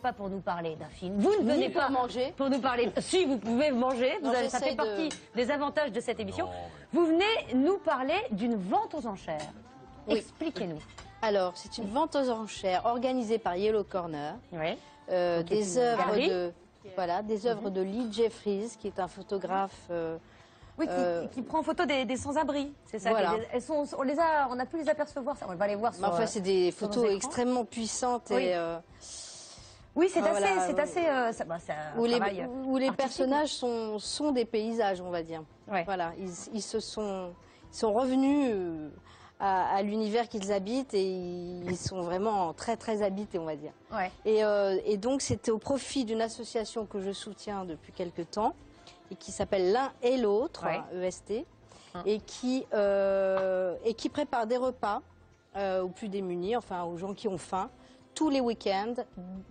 pas pour nous parler d'un film. Vous ne venez pas manger pour nous parler. Si, vous pouvez manger. Ça fait partie des avantages de cette émission. Vous venez nous parler d'une vente aux enchères. Oui. Expliquez-nous. Alors, c'est une vente aux enchères organisée par Yellow Corner. Oui. Des œuvres de Lee Jeffries, qui est un photographe. Oui, qui prend en photo des sans-abri, c'est ça. Voilà. On a pu les apercevoir, ça. On va les voir sur. Enfin, c'est des photos extrêmement puissantes oui. Oui, c'est assez. Où les personnages sont des paysages, on va dire. Ouais. Voilà, ils sont revenus à l'univers qu'ils habitent et ils sont vraiment très très habités, on va dire. Ouais. Et donc, c'était au profit d'une association que je soutiens depuis quelque temps, et qui s'appelle L'un et l'autre, ouais. EST, et qui prépare des repas aux plus démunis, enfin aux gens qui ont faim, tous les week-ends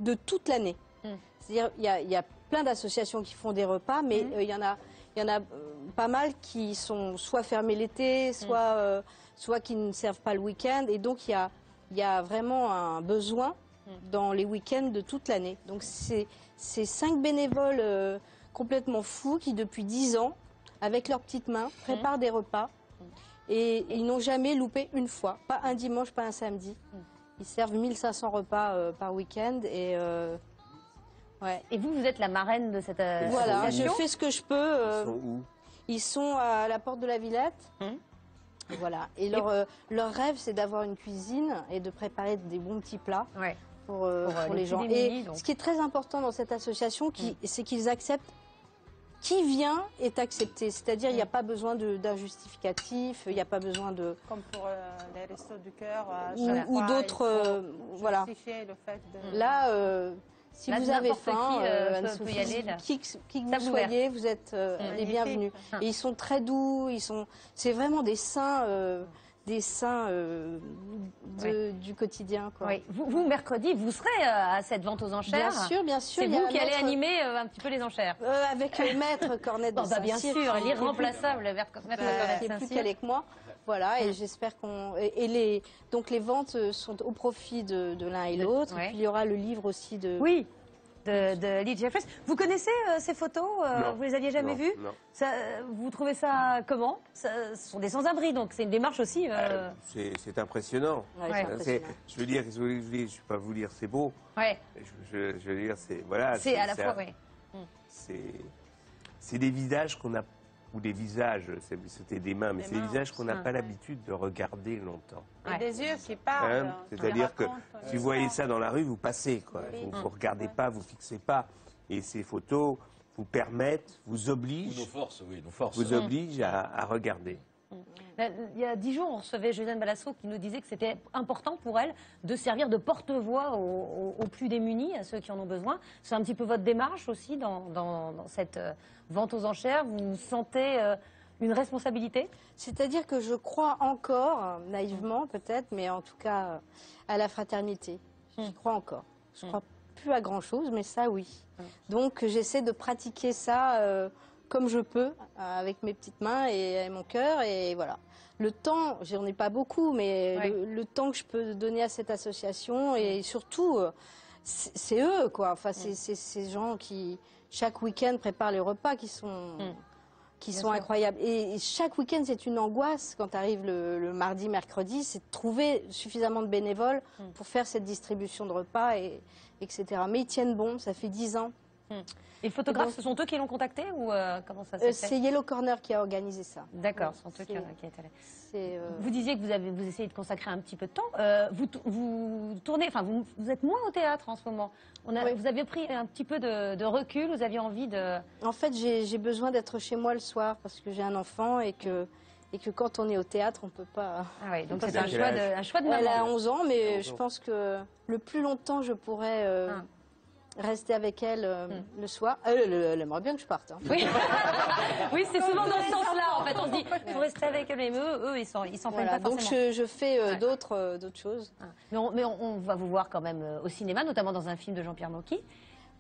de toute l'année. C'est-à-dire, il y a plein d'associations qui font des repas, mais il y en a pas mal qui sont soit fermés l'été, soit qui ne servent pas le week-end, et donc il y a vraiment un besoin dans les week-ends de toute l'année. Donc c'est 5 bénévoles complètement fous qui, depuis 10 ans, avec leurs petites mains, préparent des repas. Et ils n'ont jamais loupé une fois. Pas un dimanche, pas un samedi. Ils servent 1500 repas par week-end. Et vous êtes la marraine de cette association. Voilà, je fais ce que je peux. Ils sont où? Ils sont à la porte de la Villette. Voilà. Et leur rêve, c'est d'avoir une cuisine et de préparer des bons petits plats. Ouais. Pour les gens. Et ce qui est très important dans cette association, c'est qu'ils acceptent. Qui vient est accepté, c'est-à-dire il n'y a pas besoin d'un justificatif, il n'y a pas besoin de... Comme pour les restos du cœur, ou d'autres... voilà. Le fait de... Là, si vous avez faim, peut y aller, là. qui que vous soyez, vous êtes les bienvenus. Et ils sont très doux, c'est vraiment des saints... du quotidien. Quoi. Oui. Vous, mercredi, vous serez à cette vente aux enchères. Bien sûr, bien sûr. C'est vous qui allez animer un petit peu les enchères. Avec Maître Cornette de Saint-Cyr. Bien sûr, l'irremplaçable Maître Cornette de Saint-Cyr. Qui est plus calé que moi. Voilà, et j'espère qu'on... Donc les ventes sont au profit de l'un et l'autre. Et puis il y aura le livre aussi de... Oui. De Lee Jeffries. Vous connaissez ces photos? Vous les aviez jamais vues? Non. Vous trouvez ça comment? Ce sont des sans-abri, donc c'est une démarche aussi. C'est impressionnant. Je veux dire, je ne vais pas vous dire c'est beau. Ouais. Je veux dire, c'est voilà. C'est à la fois, c'est des visages qu'on a, ou des visages, c'était des mains, mais c'est des visages qu'on n'a pas l'habitude de regarder longtemps. Et des yeux qui parlent. C'est-à-dire que si vous voyez ça dans la rue, vous passez, quoi. Vous ne regardez pas, vous ne fixez pas. Et ces photos vous permettent, vous obligent, vous obligent à regarder. Il y a 10 jours, on recevait Josiane Balasso qui nous disait que c'était important pour elle de servir de porte-voix aux plus démunis, à ceux qui en ont besoin. C'est un petit peu votre démarche aussi dans cette vente aux enchères. Vous sentez une responsabilité? C'est-à-dire que je crois encore, naïvement peut-être, mais en tout cas à la fraternité. J'y crois encore. Je crois plus à grand-chose, mais ça oui. Donc j'essaie de pratiquer ça comme je peux, avec mes petites mains et mon cœur, et voilà. Le temps, j'en ai pas beaucoup, mais le temps que je peux donner à cette association, et surtout, c'est eux, quoi. Enfin, c'est ces gens qui, chaque week-end, préparent les repas qui sont incroyables. Et chaque week-end, c'est une angoisse, quand arrive le mardi, mercredi, c'est de trouver suffisamment de bénévoles pour faire cette distribution de repas, etc. Mais ils tiennent bon, ça fait 10 ans. Et le photographe, ce sont eux qui l'ont contacté ou comment ça s'est fait? C'est Yellow Corner qui a organisé ça. D'accord, ce sont eux qui étaient allés. Vous disiez que vous essayez de consacrer un petit peu de temps. Vous tournez, enfin vous êtes moins au théâtre en ce moment. Vous avez pris un petit peu de recul, vous aviez envie de... En fait, j'ai besoin d'être chez moi le soir parce que j'ai un enfant et que quand on est au théâtre, on ne peut pas... Ah oui, donc c'est un choix de maman. Elle a 11 ans, mais je pense que le plus longtemps je pourrais... rester avec elle le soir. Elle aimerait bien que je parte. Hein. Oui, oui, c'est souvent dans ce sens-là. En fait, on se dit, il faut rester avec elle, mais eux, ils s'en plaignent pas donc forcément. je fais d'autres choses. Mais on va vous voir quand même au cinéma, notamment dans un film de Jean-Pierre Mocky.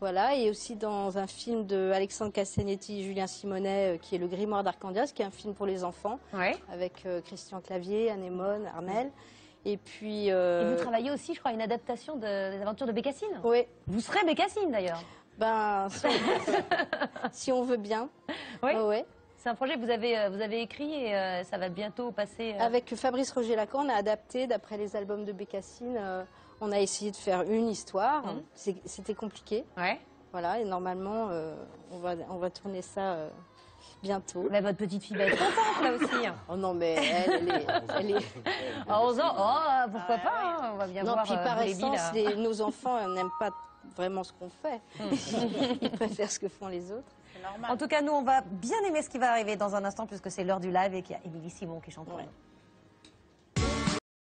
Voilà, et aussi dans un film de Alexandre Cassanetti, Julien Simonet, qui est Le Grimoire d'Arcandias, qui est un film pour les enfants, avec Christian Clavier, Anémone, Armel. Et puis... Et vous travaillez aussi, je crois, une adaptation des aventures de Bécassine. Oui. Vous serez Bécassine, d'ailleurs. Ben, si on veut bien. Oui. Ouais. C'est un projet que vous avez écrit et ça va bientôt passer... Avec Fabrice Roger-Lacan, on a adapté, d'après les albums de Bécassine, on a essayé de faire une histoire. C'était compliqué. Ouais. Voilà, et normalement, on va tourner ça bientôt. Mais votre petite fille va être contente, là aussi. Oh non, mais elle est... À 11 ans, oh, pourquoi pas, hein, on va bien Non, voir puis par les billes, essence, nos enfants n'aiment pas vraiment ce qu'on fait. Ils préfèrent ce que font les autres. En tout cas, nous, on va bien aimer ce qui va arriver dans un instant, puisque c'est l'heure du live et qu'il y a Émilie Simon qui chante pour nous.